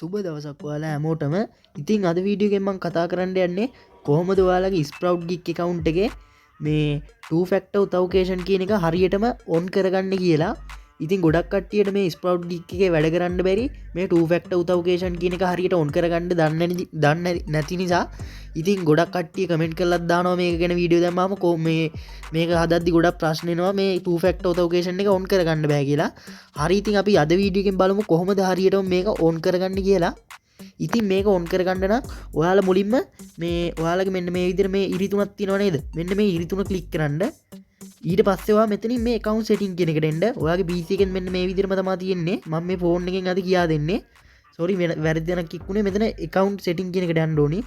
සුබ දවසක් ඔයාලා හැමෝටම. ඉතින් අද වීඩියෝ එකෙන් මම කතා කරන්න යන්නේ කොහොමද ඔයාලගේ Sproutgigs account එකේ මේ two factor authentication කියන එක හරියටම on කරගන්න කියලා. ඉතින් ගොඩක් කට්ටියට මේ Sproutgigs එකේ වැඩ කරන්න බැරි මේ two factor authentication කියන එක හරියට on කරගන්න දන්නේ නැති නිසා ඉතින් ගොඩක් කට්ටිය කමෙන්ට් කරලා දානවා මේක ගැන වීඩියෝ දැම්මම මේක හදද්දි ගොඩක් ප්‍රශ්න එනවා මේ two factor authentication එක on කරගන්න බෑ කියලා. හරි ඉතින් අපි අද වීඩියෝ එකෙන් බලමු කොහොමද හරියටම මේක on කරගන්න කියලා. ඉතින් මේක on කරගන්න නම් ඔයාලා මුලින්ම මේ ඔයාලගේ මෙන්න මේ විදිහට මේ ඉරි තුනක් තියෙනව නේද? මෙන්න මේ ඉරි තුන ක්ලික් කරන්න. ඊට පස්සේ ඔයා මෙතනින් මේ account setting කියන එකට එන්න. ඔයාගේ PC එකෙන් මෙන්න මේ විදිහටම තමයි තියෙන්නේ. මම මේ phone එකෙන් අද කියා දෙන්නේ. sorry වැරදි දෙයක් කිව්ුනේ. මෙතන account setting කියන එකට යන්න ඕනි.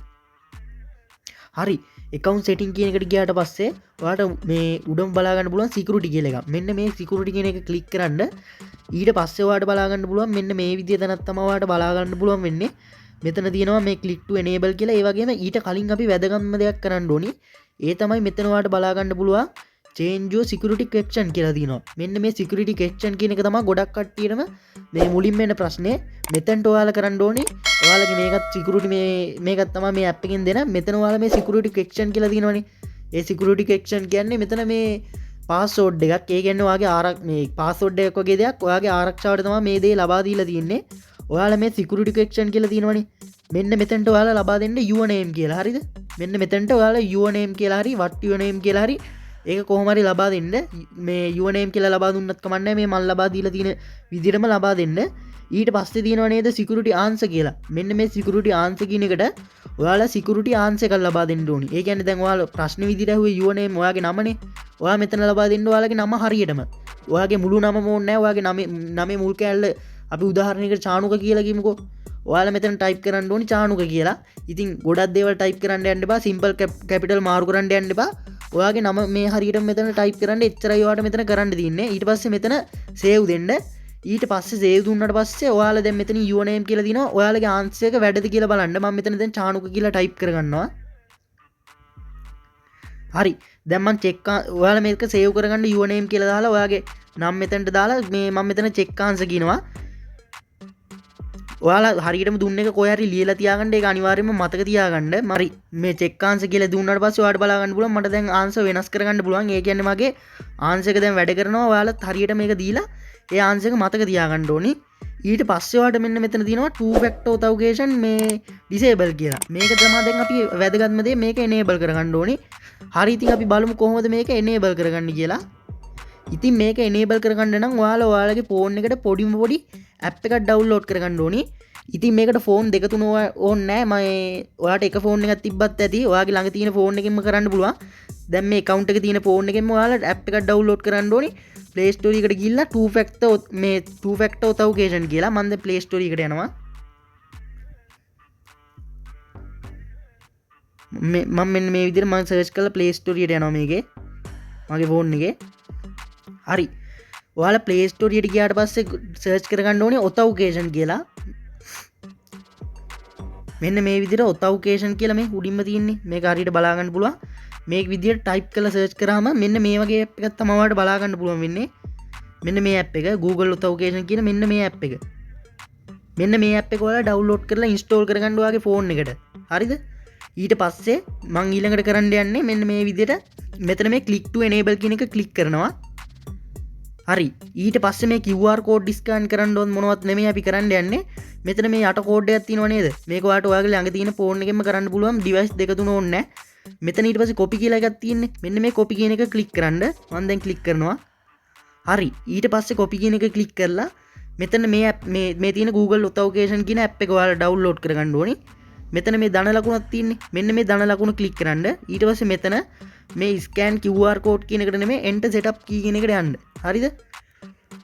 හරි account setting කියන එකට ගියාට පස්සේ ඔයාලට මේ උඩම බලා ගන්න පුළුවන් security කියලා එකක්. මෙන්න මේ security කියන එක ක්ලික් කරන්න. ඊට පස්සේ ඔයාලට බලා ගන්න පුළුවන් මෙන්න මේ විදිය තැනක් තමයි ඔයාලට බලා ගන්න පුළුවන් වෙන්නේ. මෙතන තියෙනවා මේ click to enable කියලා. ඒ වගේම ඊට කලින් අපි වැදගත්ම දෙයක් කරන්න ඕනි. ඒ තමයි මෙතන ඔයාලට බලා ගන්න පුළුවන් change your security question කියලා තියෙනවා. මෙන්න මේ security question කියන එක තමයි ගොඩක් කට්ටියටම මේ මුලින්ම එන ප්‍රශ්නේ. මෙතනට ඔයාලා කරන්න ඕනේ ඔයාලගේ මේකත් security මේකත් තමයි මේ app එකෙන් දෙන. මෙතන ඔයාලා මේ security question කියලා තියෙනවනේ. ඒ security question කියන්නේ මෙතන මේ password එකක්. ඒ කියන්නේ ඔයාගේ මේ password එකක් වගේ දෙයක්. ඔයාගේ ආරක්ෂාවට තමයි මේ දේ ලබා දීලා තියෙන්නේ. ඔයාලා මේ security question කියලා තියෙනවනේ. මෙන්න මෙතනට ඔයාලා ලබා දෙන්න your name කියලා. හරිද? මෙන්න මෙතනට ඔයාලා your name කියලා හරි what your name කියලා හරි ඒක කොහොම හරි ලබා දෙන්න. මේ your name කියලා ලබා දුන්නත් කමක් නැහැ. මේ මම ලබා දීලා තියෙන විදිහටම ලබා දෙන්න. ඊට පස්සේ තියෙනව නේද security answer කියලා. මෙන්න මේ security answer කියන එකට ඔයාලා security answer එකක් ලබා දෙන්න ඕනි. ඒ කියන්නේ දැන් ඔයාලා ප්‍රශ්න විදිහට ඇහුවේ your name ඔයාගේ නමනේ. ඔයා මෙතන ලබා දෙන්න ඔයාලගේ නම හරියටම. ඔයාගේ මුළු නම ඕනේ නැහැ. ඔයාගේ නමේ මුල් කෑල්ල අපි උදාහරණයකට චානුක කියලා කියමුකෝ. ඔයාලා මෙතන ටයිප් කරන්න ඕනි චානුක කියලා. ඉතින් ගොඩක් දේවල් ටයිප් කරන්න යන්න එපා. සිම්පල් කැපිටල් මාරු කරන්න යන්න එපා. ඔයාගේ නම මේ හරියට මෙතන ටයිප් කරන්න එච්චරයි ඔයාලට මෙතන කරන්න තියෙන්නේ. ඊට පස්සේ මෙතන save දෙන්න. ඊට පස්සේ save දුන්නාට පස්සේ ඔයාලා දැන් මෙතන your name කියලා දිනවා. ඔයාලගේ answer එක වැඩද කියලා බලන්න. මම මෙතන දැන් චානුක කියලා ටයිප් කරගන්නවා. හරි. දැන් මම check ඔයාලා මේක save කරගන්න your name කියලා දාලා ඔයාගේ නම මෙතනට දාලා මේ මම මෙතන check answer කියනවා. ඔයාලා හරියටම දුන්න එක කොහේ හරි ලියලා තියාගන්න. ඒක අනිවාර්යයෙන්ම මතක තියාගන්න. මරි මේ check answer කියලා දුන්නාට පස්සේ ඔයාලට බලා ගන්න පුළුවන් මට දැන් answer වෙනස් කරගන්න පුළුවන්. ඒ කියන්නේ මගේ answer එක දැන් වැඩ කරනවා. ඔයාලත් හරියට මේක දීලා ඒ answer එක මතක තියාගන්න ඕනි. ඊට පස්සේ ඔයාලට මෙන්න මෙතන තියෙනවා two factor authentication මේ disable කියලා. මේක තමයි දැන් අපි වැදගත්ම දේ මේක enable කරගන්න ඕනි. හරි ඉතින් අපි බලමු කොහොමද මේක enable කරගන්න කියලා. ඉතින් මේක enable කරගන්න නම් ඔයාලා ඔයාලගේ phone එකට පොඩි app එකක් download කරගන්න ඕනි. ඉතින් මේකට phone දෙක තුන ඕනේ නැහැ. මම ඔයාලට එක phone එකක් තිබ්බත් ඇති. ඔයාගේ ළඟ තියෙන phone එකෙන්ම කරන්න පුළුවන්. දැන් මේ account එකේ තියෙන phone එකෙන්ම ඔයාලා app එකක් download කරන්න ඕනි. Play Store එකට ගිහිල්ලා two factor authentication කියලා මම දැන් Play Store එකට යනවා. මම මෙන්න මේ විදිහට මම search කරලා Play Store එකට යනවා මේකේ. මගේ phone එකේ. හරි. ඔයාලා Play Store එකට ගියාට පස්සේ search කරගන්න ඕනේ authentication කියලා. මෙන්න මේ විදිහට authentication කියලා මේ උඩින්ම තියෙන්නේ. මේක හරියට බලා ගන්න පුළුවන්. මේක විදිහට type කරලා search කරාම මෙන්න මේ වගේ app එකක් තමයි ඔයාලට බලා ගන්න පුළුවන් වෙන්නේ. මෙන්න මේ app එක Google authentication කියන මෙන්න මේ app එක. මෙන්න මේ app එක ඔයාලා download කරලා install කරගන්න ඔයාගේ phone එකට. හරිද? ඊට පස්සේ මම ඊළඟට කරන්න යන්නේ මෙන්න මේ විදිහට මෙතන මේ click to enable කියන එක click කරනවා. හරි. ඊට පස්සේ මේ QR code scan කරන්න ඕන මොනවත් නෙමෙයි අපි කරන්න යන්නේ. මෙතන මේ යට කෝඩ් එකක් තියෙනව නේද? මේක ඔයාලට ඔයාගේ ළඟ තියෙන phone එකෙන්ම කරන්න පුළුවන්. device දෙක තුන ඕනේ නැහැ. මෙතන ඊට පස්සේ copy කියලා එකක් තියෙන්නේ. මෙන්න මේ copy කියන එක click කරන්න. මම දැන් click කරනවා. හරි. ඊට පස්සේ copy කියන එක click කරලා මෙතන මේ තියෙන Google authentication කියන app එක ඔයාලා download කරගන්න ඕනි. මෙතන මේ ධන ලකුණක් තියෙන්නේ. මෙන්න මේ ධන ලකුණ click කරන්න. ඊට පස්සේ මෙතන මේ scan QR code කියන එකට නෙමෙයි enter setup key කියන එකට යන්න. හරිද?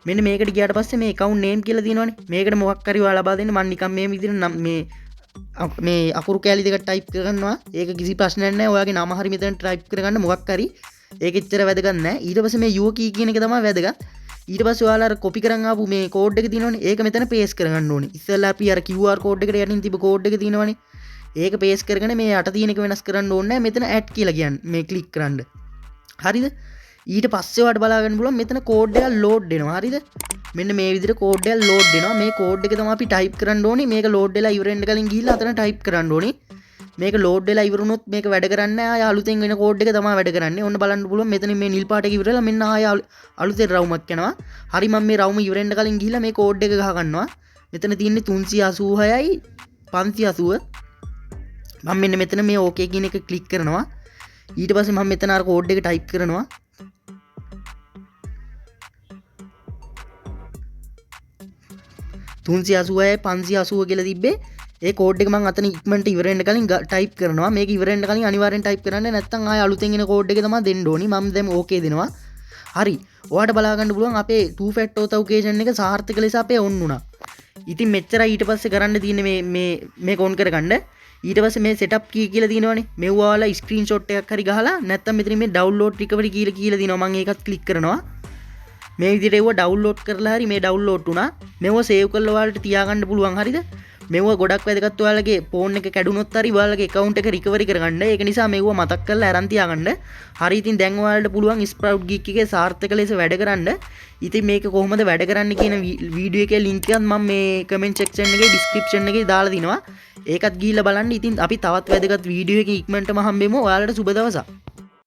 මෙන්න මේකට ගියාට පස්සේ මේ account name කියලා තියෙනවනේ. මේකට මොකක් හරි ඔයාලා ලබා දෙන්න. මම නිකන් මේ විදිහට මේ අකුරු කැලි දෙක type කරගන්නවා. ඒක කිසි ප්‍රශ්නයක් නැහැ. ඔයාගේ නම හරි මෙතන type කරගන්න මොකක් හරි. ඒක එච්චර වැදගත් නැහැ. ඊට පස්සේ මේ your key කියන එක තමයි වැදගත්. ඊට පස්සේ ඔයාලා අර copy කරන් ආපු මේ code එක තියෙනවනේ. ඒක මෙතන paste කරගන්න ඕනේ. ඉස්සෙල්ලා අපි අර QR code එකට යටින් තිබ්බ code එක තියෙනවනේ. ඒක paste කරගෙන මේ යට තියෙන එක වෙනස් කරන්න ඕනේ නැහැ. මෙතන add කියලා කියන්නේ මේ click කරන්න. හරිද? ඊට පස්සේ ඔයාලට බලා ගන්න පුළුවන් මෙතන කෝඩ් එක ලෝඩ් වෙනවා. හරිද? මෙන්න මේ විදිහට කෝඩ් එක ලෝඩ් වෙනවා. මේ කෝඩ් එක තමයි අපි ටයිප් කරන්න ඕනේ. මේක ලෝඩ් වෙලා ඉවර වෙන්න කලින් ගිහිල්ලා අතන ටයිප් කරන්න ඕනේ. මේක ලෝඩ් වෙලා ඉවර වුණොත් මේක වැඩ කරන්නේ නැහැ. ආය අලුතෙන් වෙන කෝඩ් එක තමයි වැඩ කරන්නේ. ඔන්න බලන්න පුළුවන් මෙතන මේ නිල් පාට එක ඉවරලා මෙන්න ආය අලුතෙන් රවුමක් යනවා. හරි මම මේ රවුම ඉවර වෙන්න කලින් ගිහිල්ලා මේ කෝඩ් එක ගහ ගන්නවා. මෙතන තියෙන්නේ 386යි 580. මම මෙන්න මෙතන මේ ඕකේ කියන එක ක්ලික් කරනවා. ඊට පස්සේ මම මෙතන අර කෝඩ් එක ටයිප් කරනවා. 386යි 580 කියලා තිබ්බේ. ඒ කෝඩ් එක මම අතන ඉක්මනට ඉවර වෙන්න කලින් ටයිප් කරනවා. මේක ඉවර වෙන්න කලින් අනිවාර්යෙන් ටයිප් කරන්න. නැත්නම් ආය අලුතෙන් එන කෝඩ් එක තමයි දෙන්න ඕනි. මම දැන් ඕකේ දෙනවා. හරි. ඔයාලට බලා ගන්න පුළුවන් අපේ 2FACT authentication එක සාර්ථක ලෙස අපේ ඔන් වුණා. ඉතින් මෙච්චරයි ඊට පස්සේ කරන්න තියෙන්නේ මේක ඔන් කරගන්න. ඊට පස්සේ මේ setup key කියලා තියෙනවනේ. මෙව ඔයාලා screenshot එකක් හරි ගහලා නැත්නම් මෙතන මේ download recovery කියලා තියෙනවා. මම ඒකත් ක්ලික් කරනවා. මේ විදිහට ඒව ඩවුන්ලෝඩ් කරලා හරි මේ ඩවුන්ලෝඩ් වුණා. මේව සේව් කරලා ඔයාලට තියාගන්න පුළුවන්. හරිද? මේව ගොඩක් වැදගත් ඔයාලගේ ෆෝන් එක කැඩුනොත් හරි ඔයාලගේ account එක recovery කරගන්න. ඒක නිසා මේව මතක් කරලා අරන් තියාගන්න. හරි ඉතින් දැන් ඔයාලට පුළුවන් Sproutgigs එකේ සාර්ථක ලෙස වැඩ කරන්න. ඉතින් මේක කොහොමද වැඩ කරන්න කියන වීඩියෝ එකේ link එකත් මම මේ comment section එකේ description එකේ දාලා දිනවා. ඒකත් ගිහිල්ලා බලන්න. ඉතින් අපි තවත් වැදගත් වීඩියෝ එකකින් ඉක්මනටම හම්බෙමු. ඔයාලට සුබ දවසක්.